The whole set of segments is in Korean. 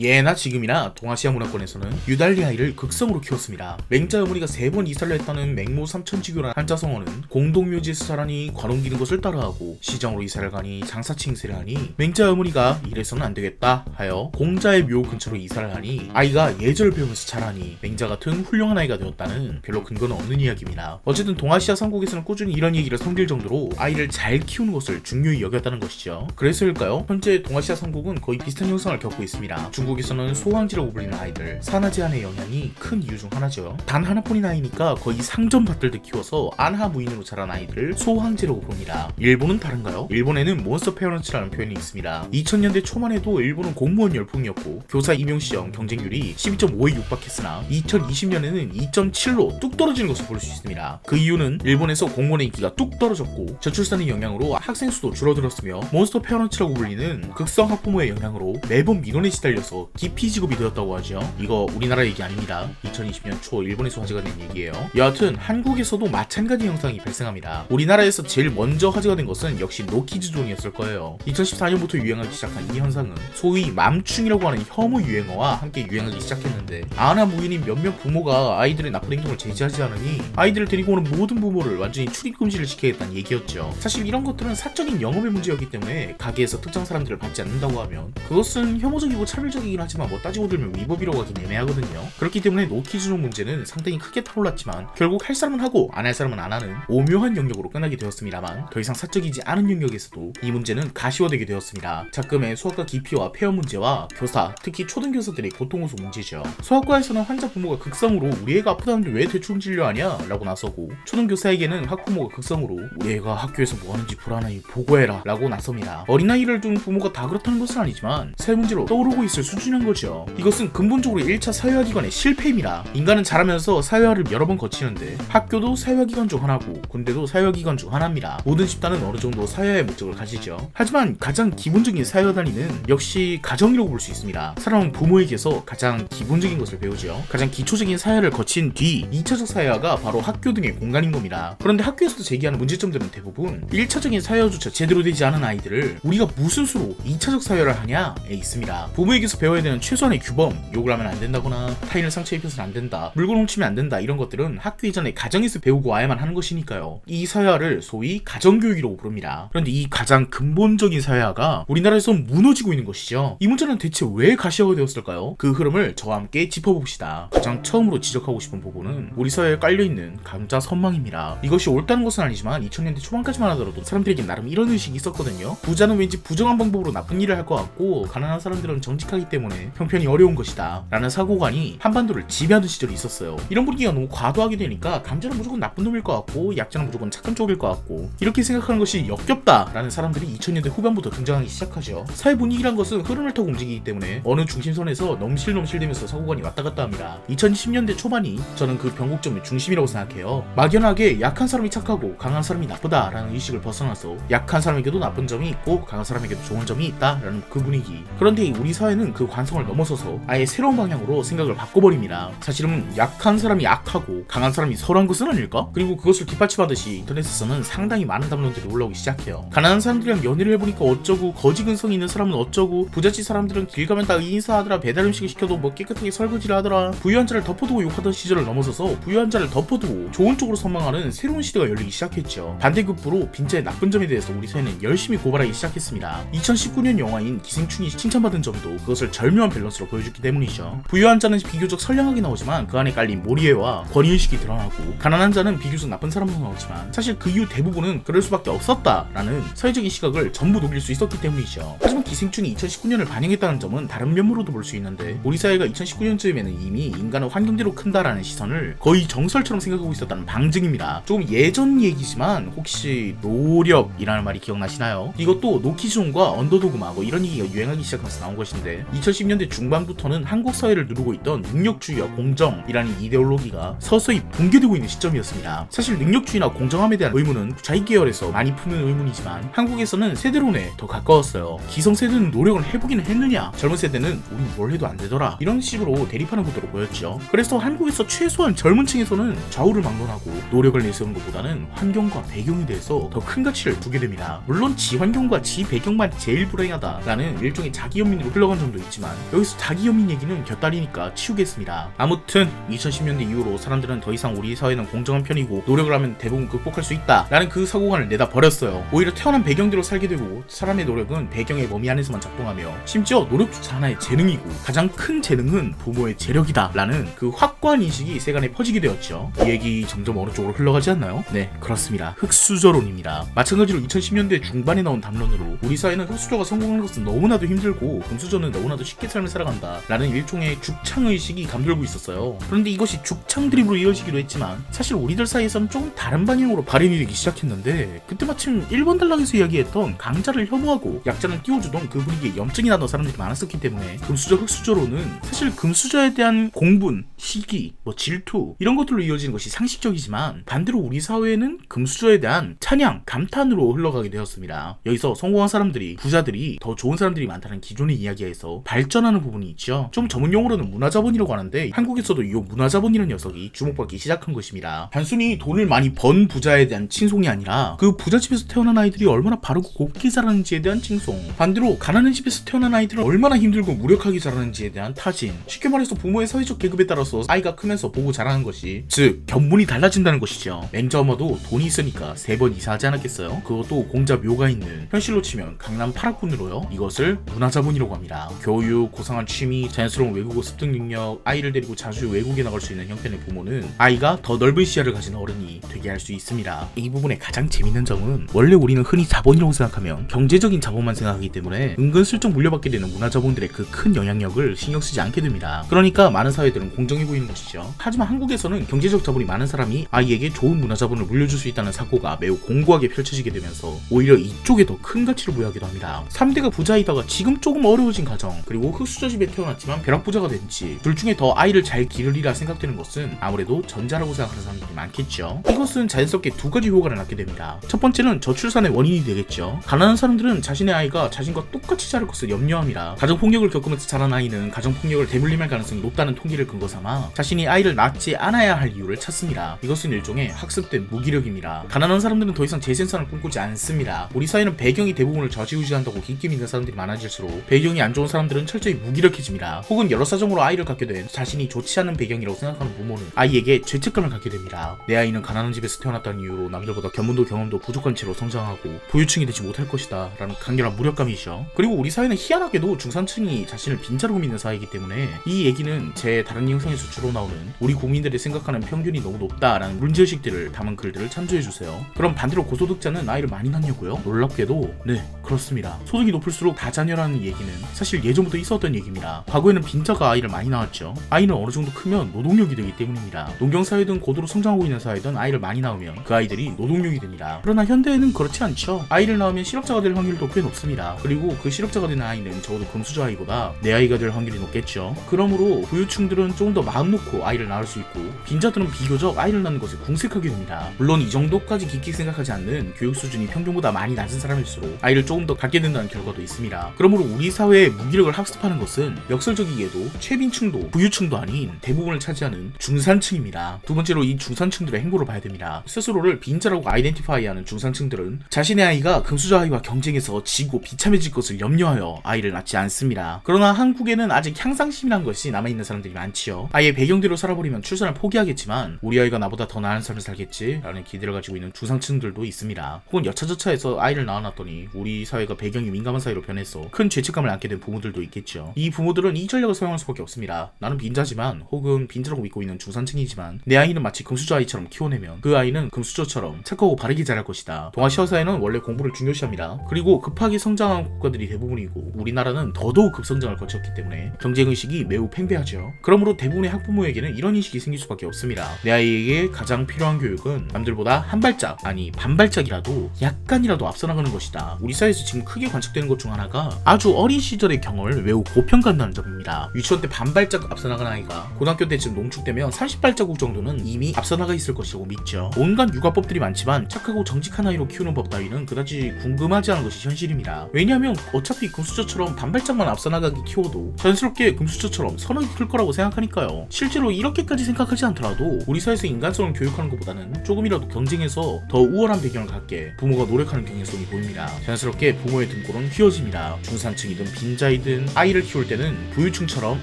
예나 지금이나 동아시아 문화권에서는 유달리 아이를 극성으로 키웠습니다. 맹자 어머니가 3번 이사를 했다는 맹모 삼천지교라는 한자 성어는 공동묘지에서 자라니 관옮기는 것을 따라하고 시장으로 이사를 가니 장사치 행세를 하니 맹자 어머니가 이래서는 안되겠다 하여 공자의 묘 근처로 이사를 하니 아이가 예절을 배우면서 자라니 맹자 같은 훌륭한 아이가 되었다는 별로 근거는 없는 이야기입니다. 어쨌든 동아시아 삼국에서는 꾸준히 이런 얘기를 섬길 정도로 아이를 잘 키우는 것을 중요히 여겼다는 것이죠. 그래서일까요? 현재 동아시아 삼국은 거의 비슷한 형상을 겪고 있습니다. 중국에서는 소황지라고 불리는 아이들, 산하제한의 영향이 큰 이유 중 하나죠. 단 하나뿐인 아이니까 거의 상점받들듯 키워서 안하무인으로 자란 아이들을 소황제라고 부릅니다. 일본은 다른가요? 일본에는 몬스터 페어런츠라는 표현이 있습니다. 2000년대 초만 해도 일본은 공무원 열풍이었고 교사 임용시험 경쟁률이 12.5에 육박했으나 2020년에는 2.7로 뚝 떨어지는 것을 볼 수 있습니다. 그 이유는 일본에서 공무원의 인기가 뚝 떨어졌고 저출산의 영향으로 학생 수도 줄어들었으며 몬스터 페어런츠라고 불리는 극성 학부모의 영향으로 매번 민원에 시달려서 기피 직업이 되었다고 하죠. 이거 우리나라 얘기 아닙니다. 2020년 초 일본에서 화제가 된 얘기예요. 여하튼 한국에서도 마찬가지 현상이 발생합니다. 우리나라에서 제일 먼저 화제가 된 것은 역시 노키즈존이었을 거예요. 2014년부터 유행하기 시작한 이 현상은 소위 맘충이라고 하는 혐오 유행어와 함께 유행하기 시작했는데 안하무인인 몇몇 부모가 아이들의 나쁜 행동을 제지하지 않으니 아이들을 데리고 오는 모든 부모를 완전히 출입금지를 시키겠다는 얘기였죠. 사실 이런 것들은 사적인 영업의 문제였기 때문에 가게에서 특정 사람들을 받지 않는다고 하면 그것은 혐오적이고 차별적이긴 하지만 뭐 따지고 들면 위법이라고 하긴 애매하거든요. 그렇기 때문에 노키즈존 문제는 상당히 크게 타올랐지만 결국 할 사람은 하고 안 할 사람은 안 하는 오묘한 영역으로 끝나게 되었습니다만 더 이상 사적이지 않은 영역에서도 이 문제는 가시화되게 되었습니다. 작금의 소아과 기피와 폐업 문제와 교사, 특히 초등교사들의 고통호소 문제죠. 소아과에서는 환자 부모가 극성으로 우리 애가 아프다는데 왜 대충 진료하냐? 라고 나서고 초등교사에게는 학부모가 극성으로 우리 애가 학교에서 뭐하는지 불안하니 보고해라 라고 나섭니다. 어린아이를 둔 부모가 다 그렇다는 것은 아니지만 새 문제로 떠오르고 있을 수준인 거죠. 이것은 근본적으로 1차 사회화기관의 실패입니다. 인간은 자라면서 사회화를 여러 번 거치는데 학교도 사회화기관 중 하나고 군대도 사회화기관 중 하나입니다. 모든 집단은 어느 정도 사회화의 목적을 가지죠. 하지만 가장 기본적인 사회화 단위는 역시 가정이라고 볼 수 있습니다. 사람은 부모에게서 가장 기본적인 것을 배우죠. 가장 기초적인 사회를 거친 뒤 2차적 사회화가 바로 학교 등의 공간인 겁니다. 그런데 학교에서도 제기하는 문제점들은 대부분 1차적인 사회화조차 제대로 되지 않은 아이들을 우리가 무슨 수로 2차적 사회화를 하냐에 있습니다. 부모에게서 배워야 되는 최소한의 규범, 욕을 하면 안 된다거나 타인을 상처 입혀서는 안 된다, 물건 훔치면 안 된다, 이런 것들은 학교 이전에 가정에서 배우고 와야만 하는 것이니까요. 이 사회화를 소위 가정교육이라고 부릅니다. 그런데 이 가장 근본적인 사회화가 우리나라에서 무너지고 있는 것이죠. 이 문제는 대체 왜 가시화가 되었을까요? 그 흐름을 저와 함께 짚어봅시다. 가장 처음으로 지적하고 싶은 부분은 우리 사회에 깔려있는 감자 선망입니다. 이것이 옳다는 것은 아니지만 2000년대 초반까지만 하더라도 사람들에게 나름 이런 의식이 있었거든요. 부자는 왠지 부정한 방법으로 나쁜 일을 할 것 같고 가난한 사람들은 정직하기 때문에 형편이 어려운 것이다 라는 사고관이 한반도를 지배하던 시절이 있었어요. 이런 분위기가 너무 과도하게 되니까 감자는 무조건 나쁜 놈일 것 같고 약자는 무조건 착한 쪽일 것 같고 이렇게 생각하는 것이 역겹다 라는 사람들이 2000년대 후반부터 등장하기 시작하죠. 사회 분위기란 것은 흐름을 타고 움직이기 때문에 어느 중심선에서 넘실넘실되면서 사고관이 왔다 갔다 합니다. 2010년대 초반이 저는 그 변곡점의 중심이라고 생각해요. 막연하게 약한 사람이 착하고 강한 사람이 나쁘다 라는 의식을 벗어나서 약한 사람에게도 나쁜 점이 있고 강한 사람에게도 좋은 점이 있다 라는 그 분위기. 그런데 우리 사회는 그 관성을 넘어서서 아예 새로운 방향으로 생각을 바꿔버립니다. 사실은 약한 사람이 악하고 강한 사람이 설한 것은 아닐까? 그리고 그것을 뒷받침하듯이 인터넷에서는 상당히 많은 담론들이 올라오기 시작해요. 가난한 사람들이랑 연애를 해보니까 어쩌고, 거지 근성이 있는 사람은 어쩌고, 부잣집 사람들은 길 가면 다 인사하더라, 배달 음식을 시켜도 뭐 깨끗하게 설거지를 하더라, 부유한 자를 덮어두고 욕하던 시절을 넘어서서 부유한 자를 덮어두고 좋은 쪽으로 선망하는 새로운 시대가 열리기 시작했죠. 반대급부로 빈자의 나쁜 점에 대해서 우리 사회는 열심히 고발하기 시작했습니다. 2019년 영화인 기생충이 칭찬받은 점도 그것을 절묘한 밸런스로 보여줬기 때문이죠. 부유한 자는 비교적 선량하게 나오지만 그 안에 깔린 몰이해와 권위의식이 드러나고 가난한 자는 비교적 나쁜 사람으로 나오지만 사실 그 이유 대부분은 그럴 수밖에 없었다라는 사회적인 시각을 전부 녹일 수 있었기 때문이죠. 하지만 기생충이 2019년을 반영했다는 점은 다른 면모로도 볼 수 있는데 우리 사회가 2019년쯤에는 이미 인간은 환경대로 큰다라는 시선을 거의 정설처럼 생각하고 있었다는 방증입니다. 조금 예전 얘기지만 혹시 노력이라는 말이 기억나시나요? 이것도 노키즈존과 언더도그마 뭐 이런 얘기가 유행하기 시작하면서 나온 것인데 2010년대 중반부터는 한국 사회를 누르고 있던 능력주의와 공정이라는 이데올로기가 서서히 붕괴되고 있는 시점이었습니다. 사실 능력주의나 공정함에 대한 의문은 좌익 계열에서 많이 푸는 의문이지만 한국에서는 세대론에 더 가까웠어요. 기성세대는 노력을 해보기는 했느냐, 젊은 세대는 우린 뭘 해도 안 되더라, 이런 식으로 대립하는 구도로 보였죠. 그래서 한국에서 최소한 젊은 층에서는 좌우를 막론하고 노력을 내세우는 것보다는 환경과 배경에 대해서 더 큰 가치를 두게 됩니다. 물론 지 환경과 지 배경만 제일 불행하다라는 일종의 자기 연민으로 흘러간 점도 있지만 여기서 자기 연민 얘기는 곁다리니까 치우겠습니다. 아무튼 2010년대 이후로 사람들은 더 이상 우리 사회는 공정한 편이고 노력을 하면 대부분 극복할 수 있다 라는 그 사고관을 내다 버렸어요. 오히려 태어난 배경대로 살게 되고 사람의 노력은 배경의 범위 안에서만 작동하며 심지어 노력조차 하나의 재능이고 가장 큰 재능은 부모의 재력이다 라는 그 확고한 인식이 세간에 퍼지게 되었죠. 이 얘기 점점 어느 쪽으로 흘러가지 않나요? 네, 그렇습니다. 흑수저론입니다. 마찬가지로 2010년대 중반에 나온 담론으로 우리 사회는 흑수저가 성공하는 것은 너무나도 힘들고 금수저는 너무나도 쉽게 삶을 살아간다 라는 일종의 죽창의식이 감돌고 있었어요. 그런데 이것이 죽창 드립으로 이어지기도 했지만 사실 우리들 사이에서는 조금 다른 방향으로 발현이 되기 시작했는데 그때 마침 일본 단락에서 이야기했던 강자를 혐오하고 약자는 띄워주던 그 분위기에 염증이 나던 사람들이 많았었기 때문에 금수저 흑수저로는 사실 금수저에 대한 공분, 시기, 질투 이런 것들로 이어지는 것이 상식적이지만 반대로 우리 사회에는 금수저에 대한 찬양, 감탄으로 흘러가게 되었습니다. 여기서 성공한 사람들이, 부자들이 더 좋은 사람들이 많다는 기존의 이야기에서 발전하는 부분이 있죠. 좀 전문 용어로는 문화자본이라고 하는데 한국에서도 이 문화자본이라는 녀석이 주목받기 시작한 것입니다. 단순히 돈을 많이 번 부자에 대한 칭송이 아니라 그 부잣집에서 태어난 아이들이 얼마나 바르고 곱게 자라는지에 대한 칭송, 반대로 가난한 집에서 태어난 아이들은 얼마나 힘들고 무력하게 자라는지에 대한 타진, 쉽게 말해서 부모의 사회적 계급에 따라서 아이가 크면서 보고 자라는 것이 즉 견문이 달라진다는 것이죠. 맹자엄마도 돈이 있으니까 3번 이사하지 않았겠어요? 그것도 공자 묘가 있는, 현실로 치면 강남 8학군으로요. 이것을 문화자본이라고 합니다. 교육, 고상한 취미, 자연스러운 외국어 습득 능력, 아이를 데리고 자주 외국에 나갈 수 있는 형편의 부모는 아이가 더 넓은 시야를 가진 어른이 되게 할 수 있습니다. 이 부분의 가장 재밌는 점은 원래 우리는 흔히 자본이라고 생각하면 경제적인 자본만 생각하기 때문에 은근슬쩍 물려받게 되는 문화자본들의 그 큰 영향력을 신경 쓰지 않게 됩니다. 그러니까 많은 사회들은 공정해 보이는 것이죠. 하지만 한국에서는 경제적 자본이 많은 사람이 아이에게 좋은 문화자본을 물려줄 수 있다는 사고가 매우 공고하게 펼쳐지게 되면서 오히려 이쪽에 더 큰 가치를 부여하기도 합니다. 3대가 부자이다가 지금 조금 어려워진 가정, 그리고 흑수저 집에 태어났지만 벼락부자가 된지 둘 중에 더 아이를 잘 기르리라 생각되는 것은 아무래도 전자라고 생각하는 사람들이 많겠죠. 이것은 자연스럽게 두 가지 효과를 낳게 됩니다. 첫 번째는 저출산의 원인이 되겠죠. 가난한 사람들은 자신의 아이가 자신과 똑같이 자랄 것을 염려함이라 가정폭력을 겪으면서 자란 아이는 가정폭력을 대물림할 가능성이 높다는 통계를 근거 삼아 자신이 아이를 낳지 않아야 할 이유를 찾습니다. 이것은 일종의 학습된 무기력입니다. 가난한 사람들은 더 이상 재생산을 꿈꾸지 않습니다. 우리 사회는 배경이 대부분을 좌지우지한다고 깊게 믿는 사람들이 많아질수록 배경이 안 좋은 사람들은 철저히 무기력해집니다. 혹은 여러 사정으로 아이를 갖게 된 자신이 좋지 않은 배경이라고 생각하는 부모는 아이에게 죄책감을 갖게 됩니다. 내 아이는 가난한 집에서 태어났다는 이유로 남들보다 견문도 경험도 부족한 채로 성장하고 부유층이 되지 못할 것이다 라는 강렬한 무력감이죠. 그리고 우리 사회는 희한하게도 중산층이 자신을 빈자라고 믿는 사회이기 때문에 이 얘기는 제 다른 영상에서 주로 나오는 우리 국민들이 생각하는 평균이 너무 높다라는 문제의식들을 담은 글들을 참조해주세요. 그럼 반대로 고소득자는 아이를 많이 낳냐고요? 놀랍게도 네, 그렇습니다. 소득이 높을수록 다자녀라는 얘기는 사실 예전부터 있었던 얘기입니다. 과거에는 빈자가 아이를 많이 낳았죠. 아이는 어느 정도 크면 노동력이 되기 때문입니다. 농경사회든 고도로 성장하고 있는 사회든 아이를 많이 낳으면 그 아이들이 노동력이 됩니다. 그러나 현대에는 그렇지 않죠. 아이를 낳으면 실업자가 될 확률도 꽤 높습니다. 그리고 그 실업자가 되는 아이는 적어도 금수저 아이보다 내 아이가 될 확률이 높겠죠. 그러므로 부유층들은 조금 더 마음 놓고 아이를 낳을 수 있고 빈자들은 비교적 아이를 낳는 것에 궁색하게 됩니다. 물론 이 정도까지 깊게 생각하지 않는 교육 수준이 평균보다 많이 낮은 사람일수록 아이를 조금 더 갖게 된다는 결과도 있습니다. 그러므로 우리 사회의 무기력을 학습하는 것은 역설적이게도 최빈층도 부유층도 아닌 대부분을 차지하는 중산층입니다. 두 번째로 이 중산층들의 행보를 봐야 됩니다. 스스로를 빈자라고 아이덴티파이하는 중산층들은 자신의 아이가 금수저 아이와 경쟁해서 지고 비참해질 것을 염려하여 아이를 낳지 않습니다. 그러나 한국에는 아직 향상심이란 것이 남아있는 사람들이 많지요. 아예 배경대로 살아버리면 출산을 포기하겠지만 우리 아이가 나보다 더 나은 삶을 살겠지 라는 기대를 가지고 있는 중산층들도 있습니다. 혹은 여차저차해서 아이를 낳아놨더니 우리 사회가 배경이 민감한 사회로 변해서 큰 죄책감을 안게 된 부모들도 있겠죠. 이 부모들은 이 전략을 사용할 수밖에 없습니다. 나는 빈자지만 혹은 빈자라고 믿고 있는 중산층이지만 내 아이는 마치 금수저 아이처럼 키워내면 그 아이는 금수저처럼 착하고 바르게 자랄 것이다. 동아시아 사회는 원래 공부를 중요시합니다. 그리고 급하게 성장한 국가들이 대부분이고 우리나라는 더더욱 급성장을 거쳤기 때문에 경쟁의식이 매우 팽배하죠. 그러므로 대부분의 학부모에게는 이런 인식이 생길 수밖에 없습니다. 내 아이에게 가장 필요한 교육은 남들보다 한 발짝, 아니 반발짝이라도 약간이라도 앞서 나가는 것이다. 우리 사회에서 지금 크게 관측되는 것 중 하나가 아주 어린 시절의 경험을 매우 고평가한다는 점입니다. 유치원 때 반발짝 앞서 나간 아이가 고등학교 때쯤 농축되면 30발자국 정도는 이미 앞서 나가 있을 것이라고 믿죠. 온갖 육아법들이 많지만 착하고 정직한 아이로 키우는 법 따위는 그다지 궁금하지 않은 것이 현실입니다. 왜냐하면 어차피 금수저처럼 반발짝만 앞서 나가게 키워도 자연스럽게 금수저처럼 선악이 클 거라고 생각하니까요. 거죠. 실제로 이렇게까지 생각하지 않더라도 우리 사회에서 인간성을 교육하는 것보다는 조금이라도 경쟁에서 더 우월한 배경을 갖게 부모가 노력하는 경향성이 보입니다. 자연스럽게 부모의 등골은 휘어집니다. 중산층이든 빈자이든 아이를 키울 때는 부유층처럼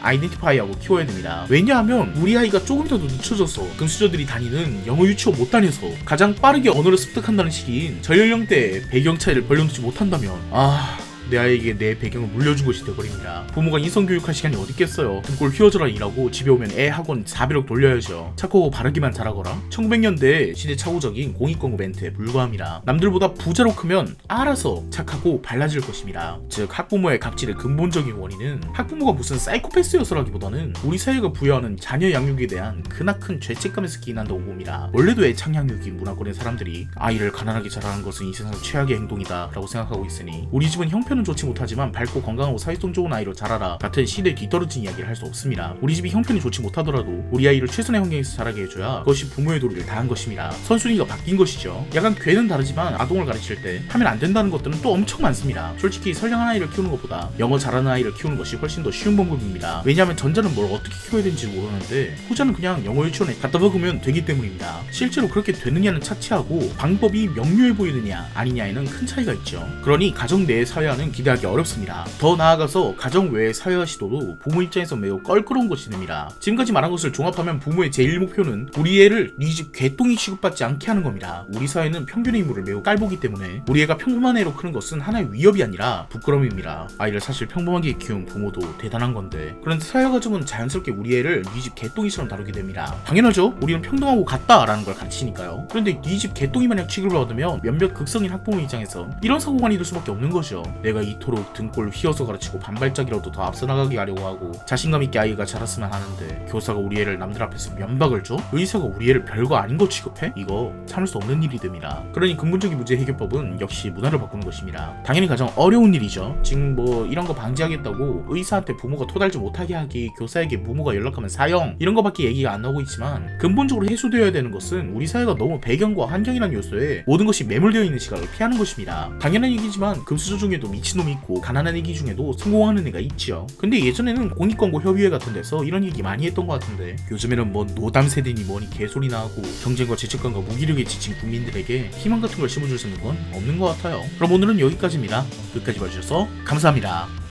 아이덴티파이하고 키워야 됩니다. 왜냐하면 우리 아이가 조금이라도 늦춰져서 금수저들이 다니는 영어 유치원 못 다녀서 가장 빠르게 언어를 습득한다는 시기인 저연령대의 배경 차이를 벌려놓지 못한다면 내 아이에게 내 배경을 물려준 것이 되어버립니다. 부모가 인성교육할 시간이 어디 있겠어요. 등골 휘어져라 일하고 집에 오면 애 학원 400억 돌려야죠. 착하고 바르기만 잘하거라. 1900년대 시대착오적인 공익광고 멘트에 불과합니다. 남들보다 부자로 크면 알아서 착하고 발라질 것입니다. 즉 학부모의 갑질의 근본적인 원인은 학부모가 무슨 사이코패스여서라기보다는 우리 사회가 부여하는 자녀 양육에 대한 크나큰 죄책감에서 기인한다고 봅니다. 원래도 애착 양육이 문화권의 사람들이 아이를 가난하게 자라는 것은 이 세상 최악의 행동이다 라고 생각하고 있으니 우리 집은 형편은 좋지 못하지만 밝고 건강하고 사회성 좋은 아이로 자라라 같은 시대에 뒤떨어진 이야기를 할 수 없습니다. 우리 집이 형편이 좋지 못하더라도 우리 아이를 최선의 환경에서 자라게 해줘야 그것이 부모의 도리를 다한 것입니다. 선순위가 바뀐 것이죠. 약간 궤는 다르지만 아동을 가르칠 때 하면 안 된다는 것들은 또 엄청 많습니다. 솔직히 선량한 아이를 키우는 것보다 영어 잘하는 아이를 키우는 것이 훨씬 더 쉬운 방법입니다. 왜냐하면 전자는 뭘 어떻게 키워야 되는지 모르는데 후자는 그냥 영어 유치원에 갖다 박으면 되기 때문입니다. 실제로 그렇게 되느냐는 차치하고 방법이 명료해 보이느냐 아니냐에는 큰 차이가 있죠. 그러니 가정 내의 사회화는 기대하기 어렵습니다. 더 나아가서 가정 외의 사회화 시도도 부모 입장에서 매우 껄끄러운 것이 됩니다. 지금까지 말한 것을 종합하면 부모의 제1 목표는 우리 애를 네 집 개똥이 취급받지 않게 하는 겁니다. 우리 사회는 평균의 인물을 매우 깔보기 때문에 우리 애가 평범한 애로 크는 것은 하나의 위협이 아니라 부끄러움입니다. 아이를 사실 평범하게 키운 부모도 대단한 건데 그런데 사회화 과정은 자연스럽게 우리 애를 네 집 개똥이처럼 다루게 됩니다. 당연하죠. 우리는 평등하고 같다라는 걸 가르치니까요. 그런데 네 집 개똥이 마냥 취급을 받으면 몇몇 극성인 학부모 입장에서 이런 사고관이 될 수밖에 없는 거죠. 내가 이토록 등골 휘어서 가르치고 반발짝이라도 더 앞서 나가게 하려고 하고 자신감 있게 아이가 자랐으면 하는데 교사가 우리 애를 남들 앞에서 면박을 줘? 의사가 우리 애를 별거 아닌 거 취급해? 이거 참을 수 없는 일이 됩니다. 그러니 근본적인 문제 해결법은 역시 문화를 바꾸는 것입니다. 당연히 가장 어려운 일이죠. 지금 뭐 이런 거 방지하겠다고 의사한테 부모가 토달지 못하게 하기, 교사에게 부모가 연락하면 사형 이런 거밖에 얘기가 안 나오고 있지만 근본적으로 해소되어야 되는 것은 우리 사회가 너무 배경과 환경이라는 요소에 모든 것이 매몰되어 있는 시각을 피하는 것입니다. 당연한 얘기지만 금수저 중에도 미친놈이 있고 가난한 애기 중에도 성공하는 애가 있지요. 근데 예전에는 공익광고 협의회 같은 데서 이런 얘기 많이 했던 것 같은데 요즘에는 뭐 노담 세대니 뭐니 개소리나 하고 경쟁과 죄책감과 무기력에 지친 국민들에게 희망 같은 걸 심어줄 수 있는 건 없는 것 같아요. 그럼 오늘은 여기까지입니다. 끝까지 봐주셔서 감사합니다.